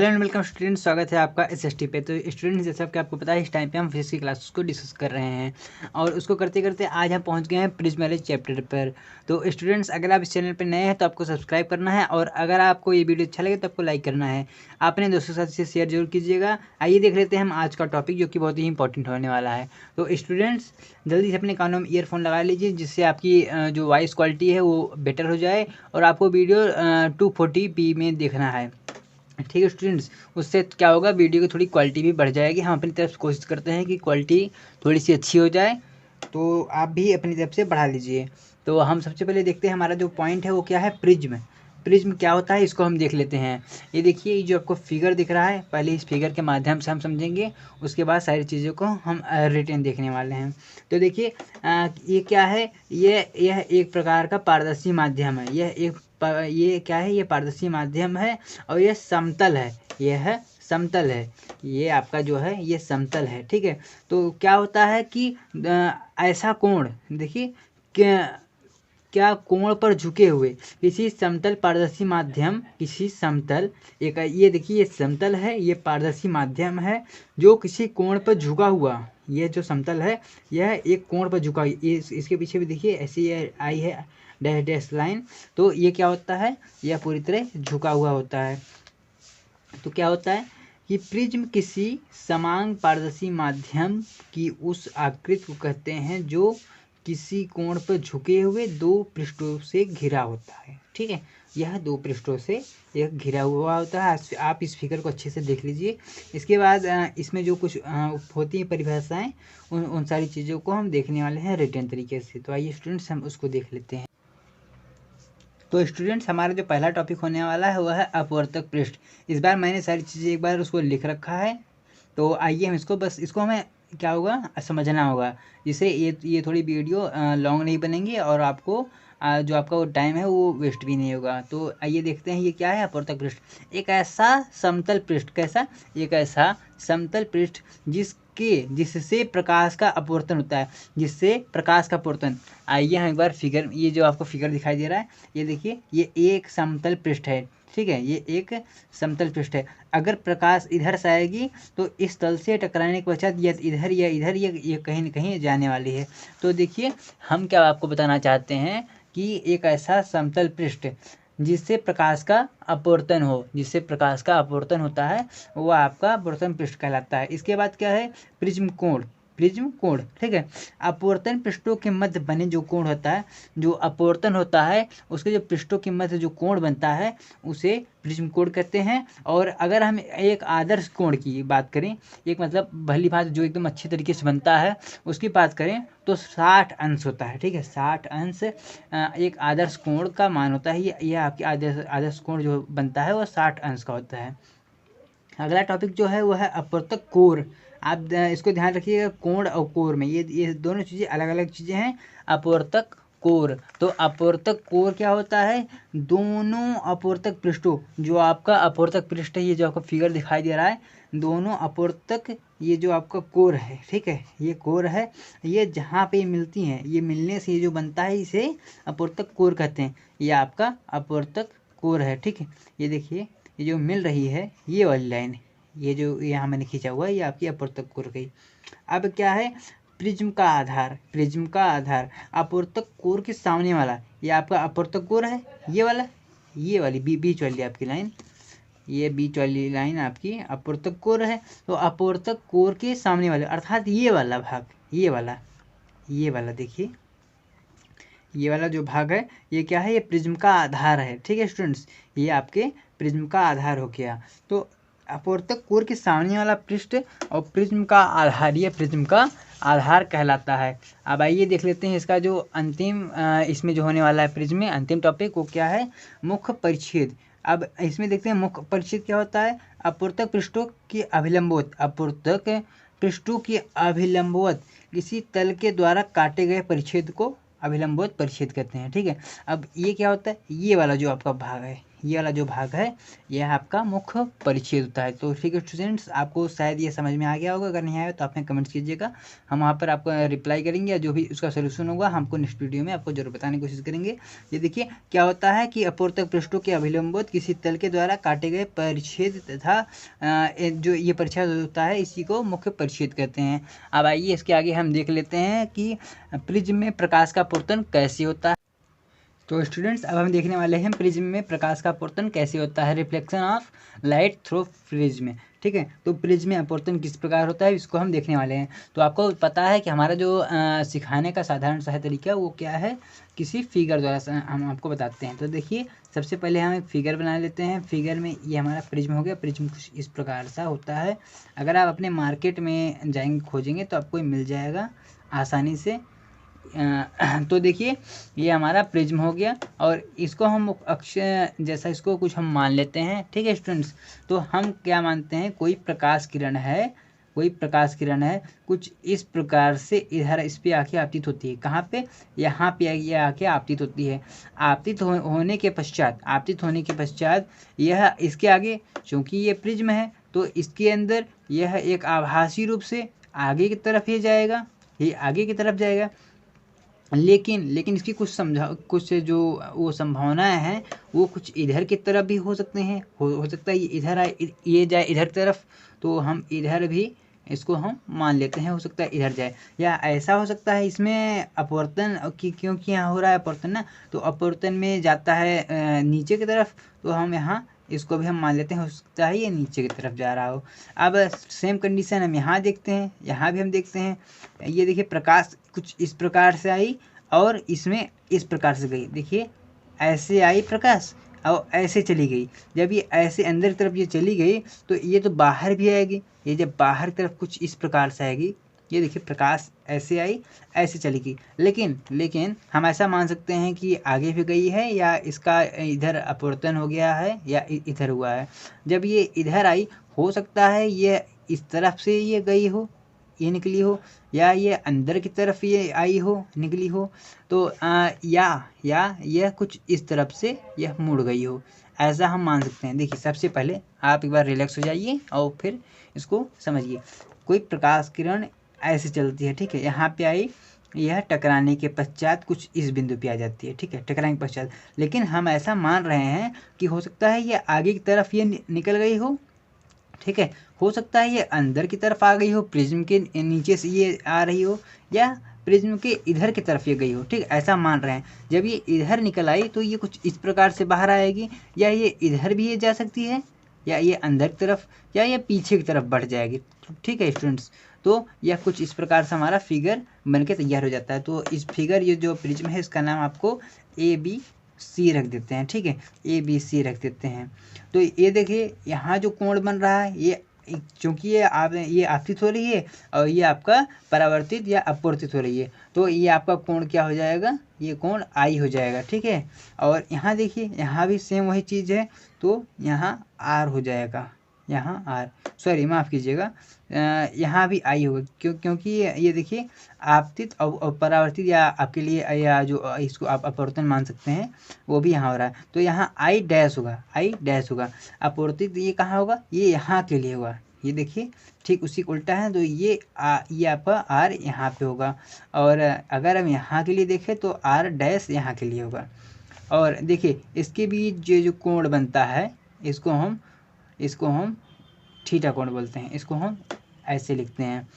Hello and welcome student, स्वागत है आपका एसएसटी पे। तो स्टूडेंट जैसा कि आपको पता है, इस टाइम पे हम फिजिक्स की क्लासेस को डिस्कस कर रहे हैं और उसको करते करते आज हम पहुंच गए हैं प्रिज्मेलॉजी चैप्टर पर। तो स्टूडेंट्स, अगर आप इस चैनल पर नए हैं तो आपको सब्सक्राइब करना है और अगर आपको ये वीडियो अच्छा लगे तो आपको लाइक करना है। अपने दोस्तों के साथ इसे शेयर जरूर कीजिएगा। आइए देख लेते हैं हम आज का टॉपिक, जो कि बहुत ही इंपॉर्टेंट होने वाला है। तो स्टूडेंट्स, जल्दी से अपने कानों में ईयरफोन लगा लीजिए, जिससे आपकी जो वॉइस क्वालिटी है वो बेटर हो जाए और आपको वीडियो 240p में देखना है। ठीक है स्टूडेंट्स, उससे क्या होगा, वीडियो की थोड़ी क्वालिटी भी बढ़ जाएगी। हम अपनी तरफ से कोशिश करते हैं कि क्वालिटी थोड़ी सी अच्छी हो जाए, तो आप भी अपनी तरफ से बढ़ा लीजिए। तो हम सबसे पहले देखते हैं हमारा जो पॉइंट है वो क्या है, प्रिज्म। प्रिज्म क्या होता है इसको हम देख लेते हैं। ये देखिए, जो आपको फिगर दिख रहा है, पहले इस फिगर के माध्यम से हम समझेंगे, उसके बाद सारी चीज़ों को हम रिटर्न देखने वाले हैं। तो देखिए, ये क्या है, यह एक प्रकार का पारदर्शी माध्यम है। ये क्या है, ये पारदर्शी माध्यम है और ये समतल है। यह समतल है, ये आपका जो है ये समतल है। ठीक है, तो क्या होता है कि ऐसा कोण देखिए, क्या कोण पर झुके हुए किसी समतल पारदर्शी माध्यम, किसी समतल, एक ये देखिए, ये समतल है, ये पारदर्शी माध्यम है जो किसी कोण पर झुका हुआ। ये जो समतल है यह एक कोण पर झुका, इसके पीछे भी देखिए ऐसी आई है डैश डैश लाइन। तो ये क्या होता है, यह पूरी तरह झुका हुआ होता है। तो क्या होता है कि प्रिज्म किसी समान पारदर्शी माध्यम की उस आकृति को कहते हैं जो किसी कोण पर झुके हुए दो पृष्ठों से घिरा होता है। ठीक है, यह दो पृष्ठों से एक घिरा हुआ होता है। आप इस फिगर को अच्छे से देख लीजिए। इसके बाद इसमें जो कुछ होती हैं परिभाषाएं, उन सारी चीज़ों को हम देखने वाले हैं रिटर्न तरीके से। तो आइए स्टूडेंट्स, हम उसको देख लेते हैं। तो स्टूडेंट्स, हमारा जो पहला टॉपिक होने वाला है वह है अपवर्तक पृष्ठ। इस बार मैंने सारी चीज़ें एक बार उसको लिख रखा है, तो आइए हम इसको हमें क्या होगा, समझना होगा, जिससे ये थोड़ी वीडियो लॉन्ग नहीं बनेंगी और आपको जो आपका वो टाइम है वो वेस्ट भी नहीं होगा। तो आइए देखते हैं ये क्या है, अपवर्तक पृष्ठ। एक ऐसा समतल पृष्ठ, कैसा, एक ऐसा समतल पृष्ठ जिससे प्रकाश का अपवर्तन होता है, जिससे प्रकाश का अपवर्तन। आइए हम एक बार फिगर, ये जो आपको फिगर दिखाई दे रहा है, ये देखिए, ये एक समतल पृष्ठ है। ठीक है, ये एक समतल पृष्ठ है। अगर प्रकाश इधर से आएगी तो इस तल से टकराने के पश्चात या इधर या इधर ये कहीं न कहीं जाने वाली है। तो देखिए, हम क्या आपको बताना चाहते हैं कि एक ऐसा समतल पृष्ठ जिससे प्रकाश का अपवर्तन हो, जिससे प्रकाश का अपवर्तन होता है, वो आपका अपवर्तन पृष्ठ कहलाता है। इसके बाद क्या है, प्रिज्म कोण। प्रिज्म कोण, ठीक है, अपवर्तन पृष्ठों के मध्य बने जो कोण होता है, जो अपवर्तन होता है, उसके जो पृष्ठों के मध्य जो कोण बनता है उसे प्रिज्म कोण कहते हैं। और अगर हम एक आदर्श कोण की बात करें, एक मतलब भली भांति जो एकदम अच्छी तरीके से बनता है, उसकी बात करें तो 60 अंश होता है। ठीक है, 60 अंश एक आदर्श कोण का मान होता है। ये आपकी आदर्श कोण जो बनता है वो 60 अंश का होता है। अगला टॉपिक जो है वो है अपवर्तक कोर। आप इसको ध्यान रखिएगा, कोण और कोर में ये दोनों चीज़ें अलग अलग चीज़ें हैं। अपवर्तक कोर, तो अपवर्तक कोर क्या होता है, दोनों अपवर्तक पृष्ठों, जो आपका अपवर्तक पृष्ठ है, ये जो आपका फिगर दिखाई दे रहा है, दोनों अपवर्तक, ये जो आपका कोर है, ठीक है, ये कोर है, ये जहाँ पे मिलती हैं, ये मिलने से ये जो बनता है इसे अपवर्तक कोर कहते हैं। ये आपका अपवर्तक कोर है। ठीक है, ये देखिए, ये जो मिल रही है ये वाली लाइन, ये जो यहाँ मैंने खींचा हुआ है, ये आपकी अपवर्तक कोर गई। अब क्या है, प्रिज्म का आधार। प्रिज्म का आधार अपवर्तक कोर के सामने वाला, ये आपका अपवर्तक कोर है, ये वाला, ये वाली बीच वाली आपकी लाइन, ये बीच वाली लाइन आपकी अपवर्तक कोर है। तो अपवर्तक कोर के सामने वाले अर्थात ये वाला भाग, ये वाला देखिए, ये वाला जो भाग है ये क्या है, ये प्रिज्म का आधार है। ठीक है स्टूडेंट्स, ये आपके प्रिज्म का आधार हो गया। तो अपवर्तक कोर के सामने वाला पृष्ठ और प्रिज्म का आधार, ये प्रिज्म का आधार कहलाता है। अब आइए देख लेते हैं इसका जो अंतिम इसमें जो होने वाला है प्रिज्म में अंतिम टॉपिक, वो क्या है, मुख्य परिच्छेद। अब इसमें देखते हैं मुख्य परिच्छेद क्या होता है, अपवर्तक पृष्ठों की अभिलंबवत, अपवर्तक पृष्ठों की अभिलंबवत किसी तल के द्वारा काटे गए परिच्छेद को अभिलंबवत परिच्छेद कहते हैं। ठीक है, अब ये क्या होता है, ये वाला जो आपका भाग है, ये वाला जो भाग है यह आपका मुख्य परिच्छेद होता है। तो ठीक है स्टूडेंट्स, आपको शायद ये समझ में आ गया होगा, अगर नहीं आया तो आपने कमेंट्स कीजिएगा, हम वहाँ पर आपको रिप्लाई करेंगे, या जो भी उसका सोल्यूशन होगा हमको नेक्स्ट वीडियो में आपको जरूर बताने की कोशिश करेंगे। ये देखिए क्या होता है कि अपवर्तक पृष्ठों के अभिलंबोत किसी तल के द्वारा काटे गए परिच्छेद तथा जो ये परिच्छेद होता है इसी को मुख्य परिच्छेद कहते हैं। अब आइए इसके आगे हम देख लेते हैं कि प्रिज्म में प्रकाश का अपवर्तन कैसे होता है। तो स्टूडेंट्स अब हम देखने वाले हैं प्रिज्म में प्रकाश का अपवर्तन कैसे होता है, reflection of light through prism. ठीक है, तो प्रिज्म में अपवर्तन किस प्रकार होता है इसको हम देखने वाले हैं। तो आपको पता है कि हमारा जो सिखाने का साधारण सा तरीका वो क्या है, किसी फिगर द्वारा हम आपको बताते हैं। तो देखिए सबसे पहले हम एक फिगर बना लेते हैं। फिगर में ये हमारा प्रिज्म हो गया। प्रिज्म कुछ इस प्रकार सा होता है, अगर आप अपने मार्केट में जाएंगे खोजेंगे तो आपको मिल जाएगा आसानी से। तो देखिए ये हमारा प्रिज्म हो गया, और इसको हम अक्षर जैसा इसको कुछ हम मान लेते हैं। ठीक है स्टूडेंट्स, तो हम क्या मानते हैं, कोई प्रकाश किरण है, कोई प्रकाश किरण है कुछ इस प्रकार से इधर इस पे आके आपतित होती है। कहाँ पे, यहाँ पे ये आके आपतित होती है। आपतित होने के पश्चात यह इसके आगे, चूँकि ये प्रिज्म है तो इसके अंदर यह एक आभासी रूप से आगे की तरफ ही जाएगा, ये आगे की तरफ जाएगा। लेकिन इसकी कुछ जो वो संभावनाएं हैं वो कुछ इधर की तरफ भी हो सकते हैं। हो सकता है ये इधर आए, ये जाए इधर तरफ, तो हम इधर भी इसको हम मान लेते हैं, हो सकता है इधर जाए। या ऐसा हो सकता है इसमें अपवर्तन की, क्योंकि यहाँ हो रहा है अपवर्तन ना, तो अपवर्तन में जाता है नीचे की तरफ, तो हम यहाँ इसको भी हम मान लेते हैं, हो सकता है ये नीचे की तरफ जा रहा हो। अब सेम कंडीशन हम यहाँ देखते हैं, यहाँ भी हम देखते हैं। ये देखिए प्रकाश कुछ इस प्रकार से आई और इसमें इस प्रकार से गई। देखिए ऐसे आई प्रकाश और ऐसे चली गई। जब ये ऐसे अंदर की तरफ ये चली गई तो ये तो बाहर भी आएगी। ये जब बाहर की तरफ कुछ इस प्रकार से आएगी, ये देखिए प्रकाश ऐसे आई ऐसे चली गई। लेकिन हम ऐसा मान सकते हैं कि आगे भी गई है, या इसका इधर अपवर्तन हो गया है, या इधर हुआ है। जब ये इधर आई, हो सकता है ये इस तरफ से ये गई हो, ये निकली हो, या ये अंदर की तरफ ये आई हो, निकली हो, तो या यह कुछ इस तरफ से यह मुड़ गई हो, ऐसा हम मान सकते हैं। देखिए सबसे पहले आप एक बार रिलैक्स हो जाइए और फिर इसको समझिए। कोई प्रकाश किरण ऐसे चलती है, ठीक है, यहाँ पे आई, यह टकराने के पश्चात कुछ इस बिंदु पे आ जाती है, ठीक है, टकराने के पश्चात। लेकिन हम ऐसा मान रहे हैं कि हो सकता है ये आगे की तरफ ये निकल गई हो, ठीक है, हो सकता है ये अंदर की तरफ आ गई हो, प्रिज्म के नीचे से ये आ रही हो, या प्रिज्म के इधर की तरफ ये गई हो, ठीक, ऐसा मान रहे हैं। जब ये इधर निकल आई तो ये कुछ इस प्रकार से बाहर आएगी, या ये इधर भी ये जा सकती है, या ये अंदर की तरफ, या ये पीछे की तरफ बढ़ जाएगी। ठीक है स्टूडेंट्स, तो यह कुछ इस प्रकार से हमारा फिगर बनके तैयार हो जाता है। तो इस फिगर ये जो प्रिज्म है इसका नाम आपको ABC रख देते हैं, ठीक है, ABC रख देते हैं। तो ये देखिए यहाँ जो कोण बन रहा है, ये चूँकि ये आपतित हो रही है और ये आपका परावर्तित या अपवर्तित हो रही है, तो ये आपका कोण क्या हो जाएगा, ये कोण I हो जाएगा, ठीक है। और यहाँ देखिए यहाँ भी सेम वही चीज़ है, तो यहाँ R हो जाएगा, यहाँ R, सॉरी माफ़ कीजिएगा, यहाँ भी I होगा, क्योंकि ये देखिए आपतित और परावर्तित, या आपके लिए या जो इसको आप अपवर्तन मान सकते हैं वो भी यहाँ हो रहा है, तो यहाँ I डैश होगा। अपवर्तित ये कहाँ होगा, ये यहाँ के लिए होगा, ये देखिए ठीक उसी उल्टा है, तो ये आपका R यहाँ पे होगा। और अगर हम यहाँ के लिए देखें तो R डैश यहाँ के लिए होगा। और देखिए इसके बीच जो कोण बनता है इसको हम थीटा कोण बोलते हैं, इसको हम ऐसे लिखते हैं।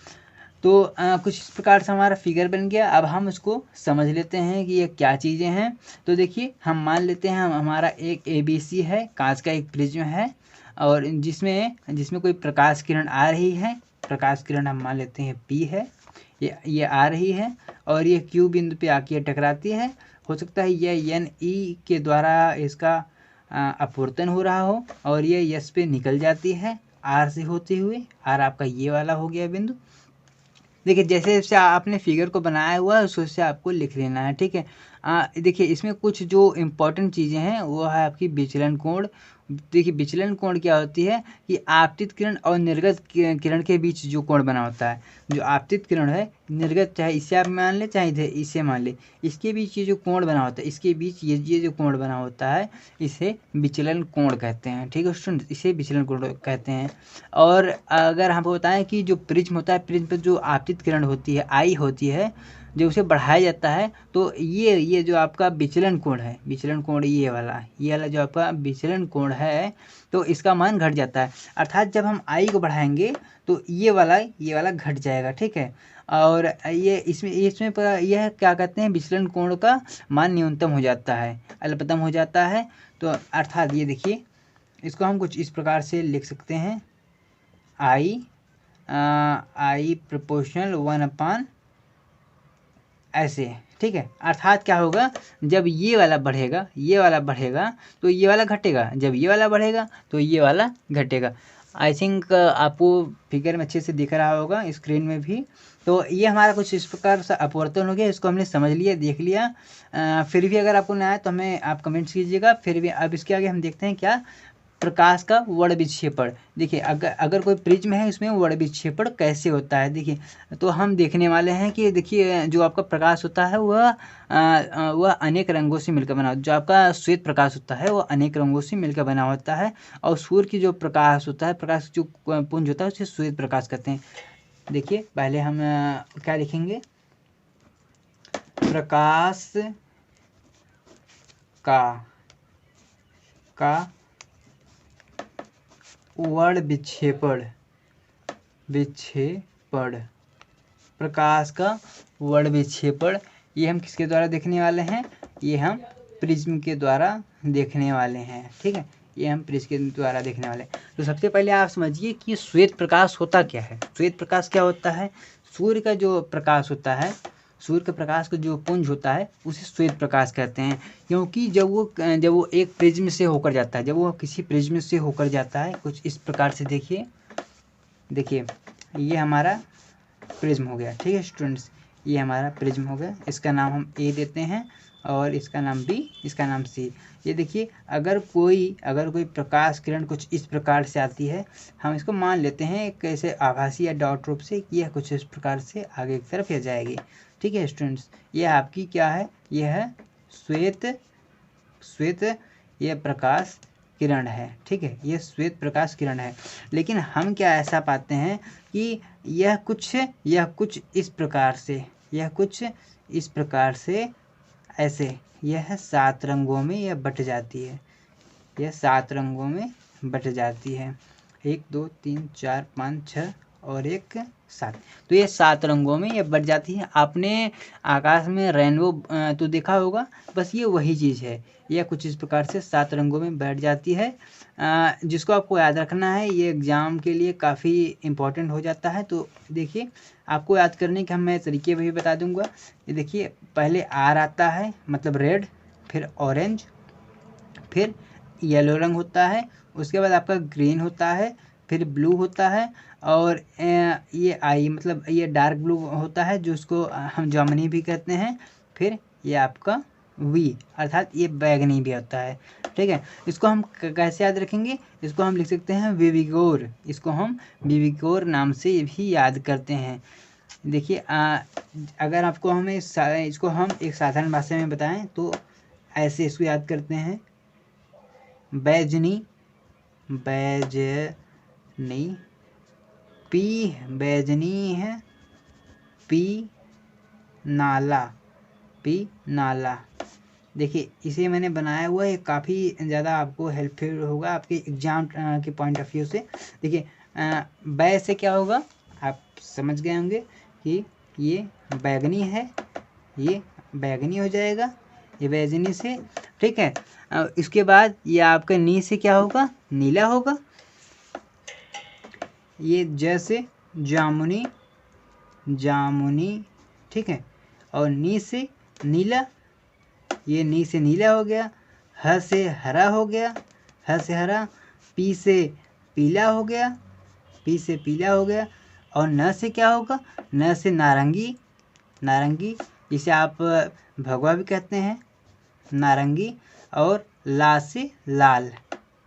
तो कुछ इस प्रकार से हमारा फिगर बन गया। अब हम इसको समझ लेते हैं कि ये क्या चीज़ें हैं। तो देखिए हम मान लेते हैं हमारा एक ABC है, कांच का एक प्रिज्म है, और जिसमें कोई प्रकाश किरण आ रही है, प्रकाश किरण हम मान लेते हैं P है, ये आ रही है, और ये Q बिंदु पे आके टकराती है। हो सकता है यह NE के द्वारा इसका अपवर्तन हो रहा हो, और ये S पे निकल जाती है R से होते हुए। R आपका ये वाला हो गया बिंदु। देखिए जैसे जैसे आपने फिगर को बनाया हुआ है उससे आपको लिख लेना है, ठीक है। देखिए इसमें कुछ जो इम्पोर्टेंट चीज़ें हैं वो है आपकी विचलन कोण। देखिए विचलन कोण क्या होती है कि आपतित किरण और निर्गत किरण के बीच जो कोण बना होता है, जो आपतित किरण है, निर्गत चाहे इसे आप मान ले चाहे इसे मान ले, इसके बीच ये जो कोण बना होता है, इसके बीच ये जो कोण बना होता है इसे विचलन कोण कहते हैं। ठीक है स्टूडेंट, इसे विचलन कोण कहते हैं। और अगर हमको बताएं कि जो प्रिज्म होता है, प्रिज्म पर जो आपतित किरण होती है, आई होती है, जब उसे बढ़ाया जाता है तो ये जो आपका विचलन कोण है, विचलन कोण ये वाला जो आपका विचलन कोण है, तो इसका मान घट जाता है। अर्थात जब हम आई को बढ़ाएंगे तो ये वाला घट जाएगा। ठीक है, और ये इसमें पर यह क्या कहते हैं, विचलन कोण का मान न्यूनतम हो जाता है, अल्पतम हो जाता है। तो अर्थात ये देखिए, इसको हम कुछ इस प्रकार से लिख सकते हैं, आई प्रोपोर्शनल 1/, ऐसे। ठीक है, अर्थात क्या होगा, जब ये वाला बढ़ेगा तो ये वाला घटेगा, जब ये वाला बढ़ेगा तो ये वाला घटेगा। आई थिंक आपको फिगर में अच्छे से दिख रहा होगा, स्क्रीन में भी। तो ये हमारा कुछ इस प्रकार से अपवर्तन हो गया, इसको हमने समझ लिया, देख लिया। फिर भी अगर आपको ना आए तो हमें आप कमेंट्स कीजिएगा। फिर भी अब इसके आगे हम देखते हैं क्या, प्रकाश का वर्ण विक्षेपण। देखिए अगर कोई प्रिज्म है उसमें वर्ण विक्षेपण कैसे होता है, देखिए तो हम देखने वाले हैं कि देखिए जो आपका प्रकाश होता है वह अनेक रंगों से मिलकर बना, जो आपका श्वेत प्रकाश होता है वह अनेक रंगों से मिलकर बना होता है। और सूर्य की जो प्रकाश होता है, प्रकाश जो पुंज होता है उसे श्वेत प्रकाश कहते हैं। देखिए पहले हम क्या लिखेंगे, प्रकाश का वर्ण विक्षेपण, प्रकाश का वर्ण विक्षेपण, ये हम किसके द्वारा देखने वाले हैं, ये हम प्रिज्म के द्वारा देखने वाले हैं। ठीक है, ये हम प्रिज्म के द्वारा देखने वाले हैं। तो सबसे पहले आप समझिए कि श्वेत प्रकाश होता क्या है। श्वेत प्रकाश क्या होता है, सूर्य का जो प्रकाश होता है, सूर्य के प्रकाश का जो पुंज होता है उसे श्वेत प्रकाश कहते हैं। क्योंकि जब वो एक प्रिज्म से होकर जाता है, जब वो किसी प्रिज्म से होकर जाता है, कुछ इस प्रकार से देखिए ये हमारा प्रिज्म हो गया। ठीक है स्टूडेंट्स, ये हमारा प्रिज्म हो गया, इसका नाम हम ए देते हैं और इसका नाम बी, इसका नाम सी। ये देखिए अगर कोई प्रकाश किरण कुछ इस प्रकार से आती है, हम इसको मान लेते हैं एक ऐसे आभासी या डॉट रूप से कि यह कुछ इस प्रकार से आगे की तरफ जाएगी। ठीक है स्टूडेंट्स, यह आपकी क्या है, यह है श्वेत यह प्रकाश किरण है। ठीक है, यह श्वेत प्रकाश किरण है। लेकिन हम क्या ऐसा पाते हैं कि यह कुछ इस प्रकार से ऐसे यह 7 रंगों में यह बट जाती है, यह 7 रंगों में बट जाती है, 1 2 3 4 5 6 और 1 7। तो ये 7 रंगों में ये बट जाती है। आपने आकाश में रेनबो तो देखा होगा, बस ये वही चीज़ है, यह कुछ इस प्रकार से 7 रंगों में बैठ जाती है। जिसको आपको याद रखना है, ये एग्ज़ाम के लिए काफ़ी इम्पोर्टेंट हो जाता है। तो देखिए आपको याद करने के मैं तरीके भी बता दूंगा। ये देखिए पहले आर आता है मतलब रेड, फिर ऑरेंज, फिर येलो रंग होता है, उसके बाद आपका ग्रीन होता है, फिर ब्लू होता है, और ये आई मतलब ये डार्क ब्लू होता है जो उसको हम जामुनी भी कहते हैं। फिर ये आपका वी अर्थात ये बैगनी भी होता है। ठीक है, इसको हम कैसे याद रखेंगे, इसको हम लिख सकते हैं विविगोर, इसको हम विविगोर नाम से भी याद करते हैं। देखिए अगर आपको हमें इसको हम एक साधारण भाषा में बताएं तो ऐसे इसको याद करते हैं, बैजनी, पी बैजनी है, पी नाला। देखिए इसे मैंने बनाया हुआ है, काफ़ी ज़्यादा आपको हेल्पफुल होगा आपके एग्जाम के पॉइंट ऑफ व्यू से। देखिए बै से क्या होगा, आप समझ गए होंगे कि ये बैगनी है, ये बैगनी हो जाएगा, ये बैगनी से। ठीक है, इसके बाद ये आपका नी से क्या होगा, नीला होगा। ये जैसे जामुनी, ठीक है, और नी से नीला, ये नी से नीला हो गया। ह से हरा हो गया, ह से हरा। पी से पीला हो गया, पी से पीला हो गया। और न से क्या होगा, न से नारंगी, इसे आप भगवा भी कहते हैं, नारंगी, और लाल से लाल,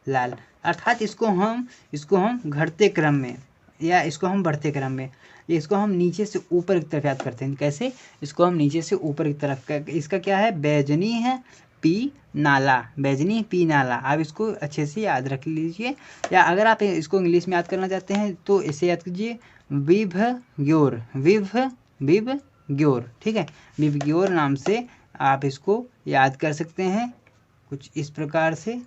लाल, अर्थात इसको हम घटते क्रम में या इसको हम बढ़ते क्रम में, इसको हम नीचे से ऊपर की तरफ याद करते हैं। कैसे? इसको हम नीचे से ऊपर की तरफ, इसका क्या है? बैजनी है पी नाला, बैजनी पी नाला। आप इसको अच्छे से याद रख लीजिए, या अगर आप इसको इंग्लिश में याद करना चाहते हैं तो इसे याद कीजिए विभग्योर, विभग्योर, ठीक है। विभग्योर नाम से आप इसको याद कर सकते हैं कुछ इस प्रकार से,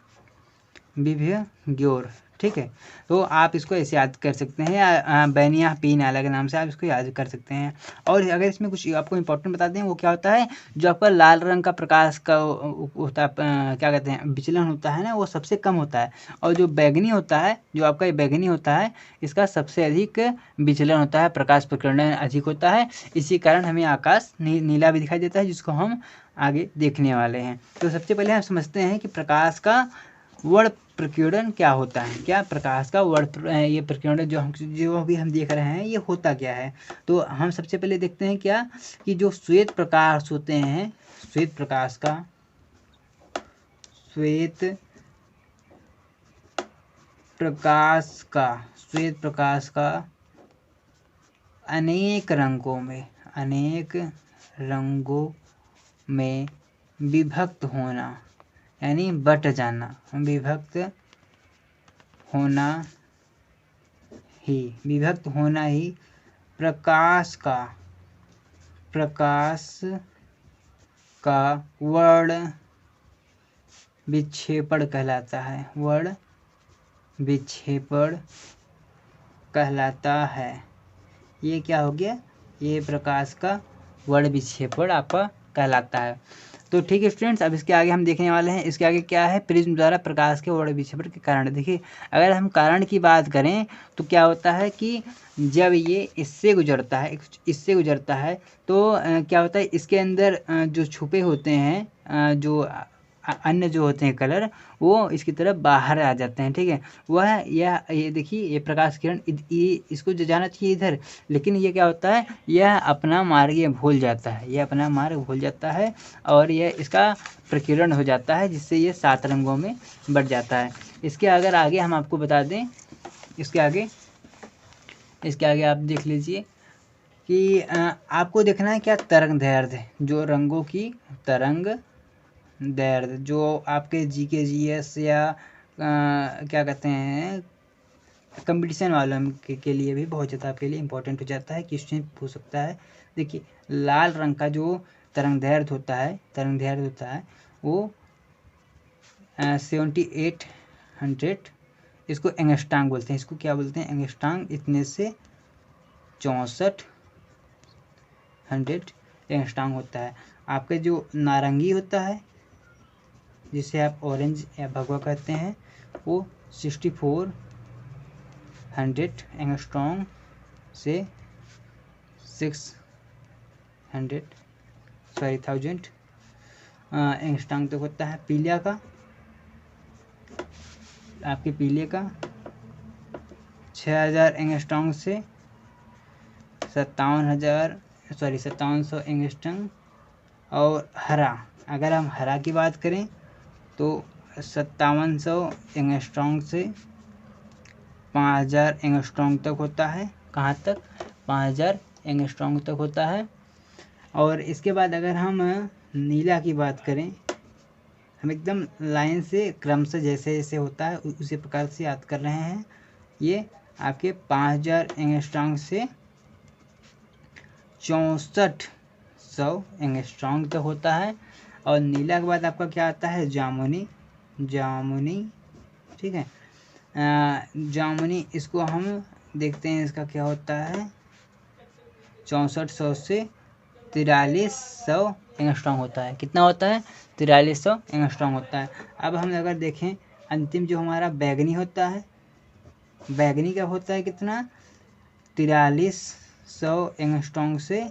विभग्योर, ठीक है। तो आप इसको ऐसे याद कर सकते हैं, या बैनिया पी नाला के नाम से आप इसको याद कर सकते हैं। और अगर इसमें कुछ आपको इंपॉर्टेंट बता दें, वो क्या होता है, जो आपका लाल रंग का प्रकाश का होता है, क्या कहते हैं, विचलन होता है ना, वो सबसे कम होता है। और जो बैगनी होता है, जो आपका ये बैगनी होता है, इसका सबसे अधिक विचलन होता है, प्रकाश प्रकीर्णन अधिक होता है। इसी कारण हमें आकाश नीला भी दिखाई देता है, जिसको हम आगे देखने वाले हैं। तो सबसे पहले हम समझते हैं कि प्रकाश का वर्ण प्रकीर्णन क्या होता है। क्या प्रकाश का ये प्रकीर्णन जो भी हम देख रहे हैं, ये होता क्या है। तो हम सबसे पहले देखते हैं क्या, कि जो श्वेत प्रकाश होते हैं, श्वेत प्रकाश का अनेक रंगों में विभक्त होना, यानी बट जाना, विभक्त होना ही प्रकाश का वर्ण विक्षेपण कहलाता है, वर्ण विक्षेपण कहलाता है। ये क्या हो गया, ये प्रकाश का वर्ण विक्षेपण आपका कहलाता है। तो ठीक है स्टूडेंट्स, अब इसके आगे हम देखने वाले हैं, इसके आगे क्या है, प्रिज्म द्वारा प्रकाश के वर्ण विक्षेपण के कारण। देखिए, अगर हम कारण की बात करें तो क्या होता है कि जब ये इससे गुजरता है तो क्या होता है, इसके अंदर जो छुपे होते हैं, जो अन्य जो होते हैं कलर, वो इसकी तरफ बाहर आ जाते हैं, ठीक है। वह ये देखिए, ये प्रकाश किरण इसको जो जाना चाहिए इधर, लेकिन ये क्या होता है, यह अपना मार्ग भूल जाता है, और यह इसका प्रकीर्णन हो जाता है, जिससे ये 7 रंगों में बढ़ जाता है। इसके अगर आगे हम आपको बता दें, इसके आगे आप देख लीजिए कि आपको देखना है क्या, तरंग दैर्ध्य, जो रंगों की तरंग दैर्ध्य, जो आपके जीके जीएस या क्या कहते हैं, कंपटीशन वालों के लिए भी बहुत ज़्यादा आपके लिए इम्पोर्टेंट हो जाता है, क्वेश्चन पूछ सकता है। देखिए, लाल रंग का जो तरंग दैर्ध्य होता है वो 7800, इसको एंगस्ट्रॉम बोलते हैं, इसको क्या बोलते हैं, एंगस्ट्रॉम। इतने से 6400 एंगस्ट्रॉम होता है। आपका जो नारंगी होता है, जिसे आप ऑरेंज या भगवा कहते हैं, वो 6400 एंगस्ट्रॉम से 1000 एंगस्ट्रॉम तक होता है। पीले का 6000 एंगस्ट्रॉम से 5700 एंगस्ट्रॉम। और हरा, अगर हम हरा की बात करें तो 5700 एंगस्ट्रॉम से 5000 एंगस्ट्रॉम तक होता है। कहाँ तक? 5000 एंगस्ट्रॉम तक होता है। और इसके बाद अगर हम नीला की बात करें, हम एकदम लाइन से क्रम से जैसे जैसे होता है उसी प्रकार से याद कर रहे हैं। ये आपके 5000 एंगस्ट्रॉम से 6400 एंगस्ट्रॉम तक होता है। और नीला के बाद आपका क्या आता है, जामुनी, ठीक है। जामुनी, इसको हम देखते हैं, इसका क्या होता है, 6400 से 4300 एंगस्ट्रॉम होता है। कितना होता है? 4300 एंगस्ट्रॉम होता है। अब हम अगर देखें अंतिम जो हमारा बैगनी होता है, बैगनी का होता है कितना, 4300 एंगस्ट्रॉम से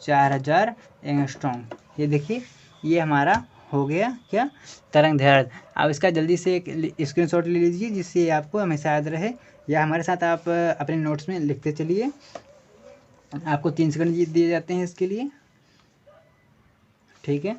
4000 एंगस्ट्रॉम। ये देखिए, ये हमारा हो गया क्या, तरंग दैर्ध्य। अब इसका जल्दी से एक स्क्रीनशॉट ले लीजिए, जिससे आपको हमेशा याद रहे, या हमारे साथ आप अपने नोट्स में लिखते चलिए। आपको 3 सेकंड दिए जाते हैं इसके लिए। ठीक है।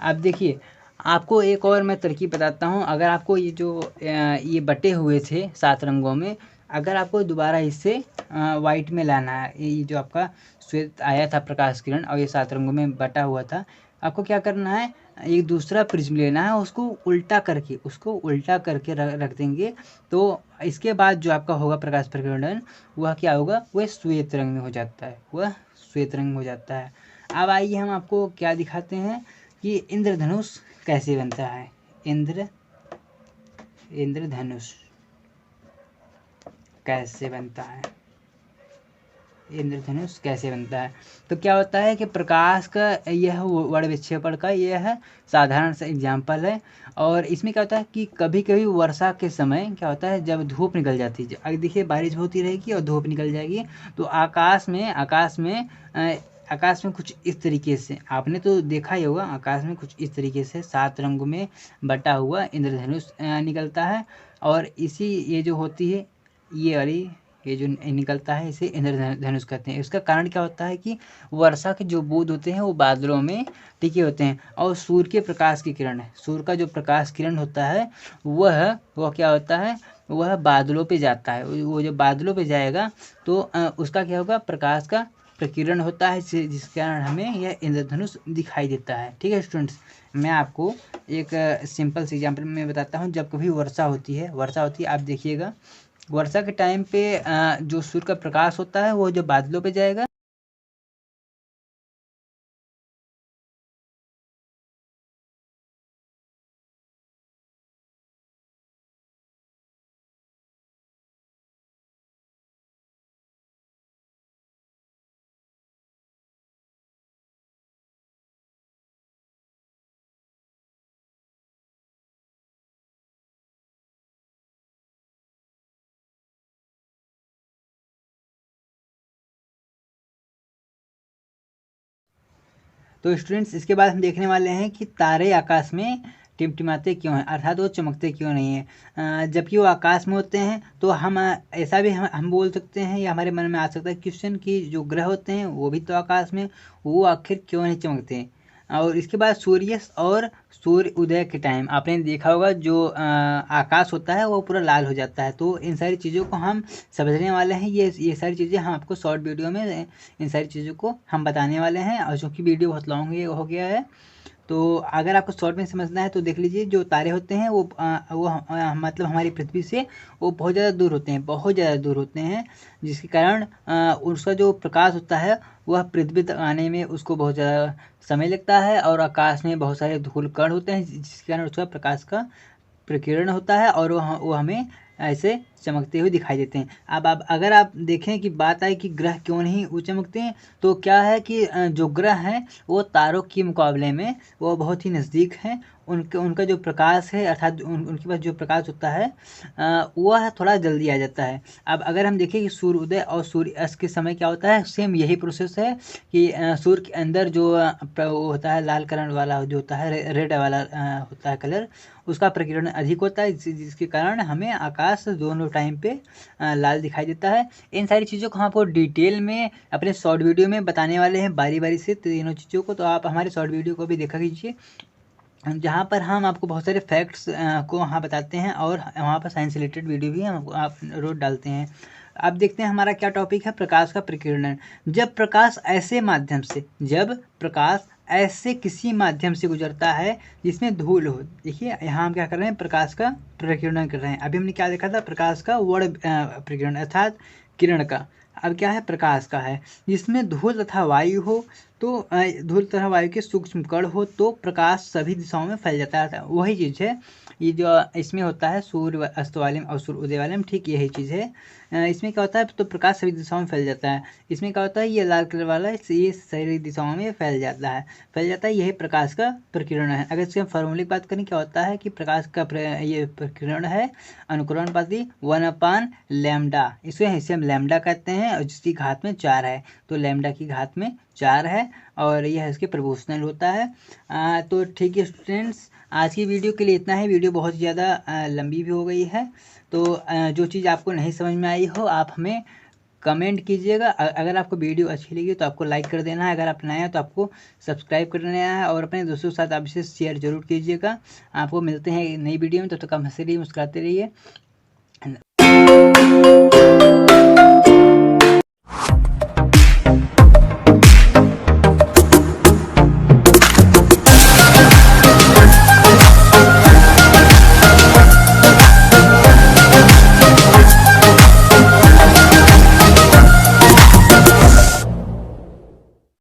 अब देखिए, आपको एक और मैं तरकीब बताता हूँ। अगर आपको ये जो ये बटे हुए थे 7 रंगों में, अगर आपको दोबारा इसे वाइट में लाना है, ये जो आपका श्वेत आया था प्रकाश किरण और ये 7 रंगों में बटा हुआ था, आपको क्या करना है, एक दूसरा प्रिज्म लेना है, उसको उल्टा करके रख देंगे। तो इसके बाद जो आपका होगा प्रकाश प्रकीर्णन, वह क्या होगा, वह श्वेत रंग में हो जाता है, वह श्वेत रंग में हो जाता है। अब आइए हम आपको क्या दिखाते हैं कि इंद्रधनुष कैसे बनता है। इंद्रधनुष कैसे बनता है, इंद्रधनुष कैसे बनता है। तो क्या होता है कि प्रकाश का यह वर्ण विक्षेपण का यह साधारण सा एग्जाम्पल है। और इसमें क्या होता है कि कभी कभी वर्षा के समय क्या होता है, जब धूप निकल जाती है, अगर देखिए बारिश होती रहेगी और धूप निकल जाएगी, तो आकाश में कुछ इस तरीके से, आपने तो देखा ही होगा, आकाश में कुछ इस तरीके से 7 रंगों में बटा हुआ इंद्रधनुष निकलता है। और ये जो होती है, ये जो निकलता है, इसे इंद्रधनुष कहते हैं। इसका कारण क्या होता है कि वर्षा के जो बूंद होते हैं वो बादलों में टिके होते हैं, और सूर्य के प्रकाश की किरण है, सूर्य का जो प्रकाश किरण होता है वह क्या होता है, वह बादलों पे जाता है। वो जब बादलों पे जाएगा तो उसका क्या होगा, प्रकाश का प्रकीर्णन होता है, जिसके कारण हमें यह इंद्रधनुष दिखाई देता है। ठीक है स्टूडेंट्स, मैं आपको एक सिंपल सी एग्जाम्पल में बताता हूँ। जब कभी वर्षा होती है, आप देखिएगा, वर्षा के टाइम पे जो सूर्य का प्रकाश होता है वो जो बादलों पे जाएगा, तो स्टूडेंट्स इसके बाद हम देखने वाले हैं कि तारे आकाश में टिमटिमाते क्यों हैं, अर्थात वो चमकते क्यों नहीं हैं। जबकि वो आकाश में होते हैं, तो हम ऐसा भी हम बोल सकते हैं, या हमारे मन में आ सकता है क्वेश्चन कि जो ग्रह होते हैं वो भी तो आकाश में, वो आखिर क्यों नहीं चमकते। और इसके बाद सूर्य उदय के टाइम आपने देखा होगा, जो आकाश होता है वो पूरा लाल हो जाता है। तो इन सारी चीज़ों को हम समझने वाले हैं, ये सारी चीज़ें हम आपको शॉर्ट वीडियो में इन सारी चीज़ों को हम बताने वाले हैं। और चूँकि वीडियो बहुत लॉन्ग हो गया है, तो अगर आपको शॉर्ट में समझना है तो देख लीजिए, जो तारे होते हैं मतलब हमारी पृथ्वी से वो बहुत ज़्यादा दूर होते हैं, बहुत ज़्यादा दूर होते हैं, जिसके कारण उसका जो प्रकाश होता है वह पृथ्वी तक आने में उसको बहुत ज़्यादा समय लगता है। और आकाश में बहुत सारे धूल कण होते हैं, जिसके कारण उसका प्रकाश का प्रकीर्णन होता है, और वो हमें ऐसे चमकते हुए दिखाई देते हैं। अब अगर आप देखें कि बात आए कि ग्रह क्यों नहीं वो चमकते हैं, तो क्या है कि जो ग्रह हैं वो तारों के मुकाबले में वो बहुत ही नज़दीक हैं। उनका जो प्रकाश है, अर्थात उनके पास जो प्रकाश होता है वह थोड़ा जल्दी आ जाता है। अब अगर हम देखें कि सूर्य उदय और सूर्य अस्त के समय क्या होता है, सेम यही प्रोसेस है कि सूर्य के अंदर जो वो होता है लाल कलर वाला, जो होता है रेड वाला होता है कलर, उसका प्रकीर्णन अधिक होता है, जिसके कारण हमें आकाश दोनों टाइम पे लाल दिखाई देता है। इन सारी चीज़ों को हम आपको डिटेल में अपने शॉर्ट वीडियो में बताने वाले हैं, बारी बारी से तीनों चीज़ों को। तो आप हमारे शॉर्ट वीडियो को भी देखा कीजिए, जहाँ पर हम आपको बहुत सारे फैक्ट्स को वहाँ बताते हैं, और वहाँ पर साइंस रिलेटेड वीडियो भी हम आप रोज डालते हैं। अब देखते हैं हमारा क्या टॉपिक है, प्रकाश का प्रकीर्णन। जब प्रकाश ऐसे किसी माध्यम से गुजरता है जिसमें धूल हो, देखिए यहाँ हम क्या कर रहे हैं, प्रकाश का प्रकीर्णन कर रहे हैं। अभी हमने क्या देखा था, प्रकाश का वर्ण प्रकीर्णन अर्थात किरण का। अब क्या है, प्रकाश का है जिसमें धूल तथा वायु हो, तो धूल तथा वायु के सूक्ष्म कण हो, तो प्रकाश सभी दिशाओं में फैल जाता है। वही चीज़ है ये जो इसमें होता है, सूर्य अस्त वाले में और सूर्य उदय वाले में, ठीक यही चीज़ है। इसमें क्या होता है, तो प्रकाश सभी दिशाओं में फैल जाता है। इसमें क्या होता है, ये लाल कलर वाला ये सारी दिशाओं में फैल जाता है, यही प्रकाश का प्रकीर्णन है। अगर इसके फॉर्मूले की बात करें, क्या होता है कि प्रकाश का ये प्रकीर्णन है अनुकरण पाती 1/λ, इसे हम लैम्डा कहते हैं, और जिसकी घात में 4 है, तो लैम्डा की घात में 4 है, और यह इसके प्रोपोर्शनल होता है। तो ठीक है स्टूडेंट्स, आज की वीडियो के लिए इतना ही। वीडियो बहुत ज़्यादा लंबी भी हो गई है, तो जो चीज़ आपको नहीं समझ में आई हो, आप हमें कमेंट कीजिएगा। अगर आपको वीडियो अच्छी लगी तो आपको लाइक कर देना है, अगर आप नए हैं तो आपको सब्सक्राइब कर देना है, और अपने दोस्तों के साथ आप इसे शेयर जरूर कीजिएगा। आपको मिलते हैं नई वीडियो में, तब तक आप हंसते रहिए, मुस्कुराते रहिए।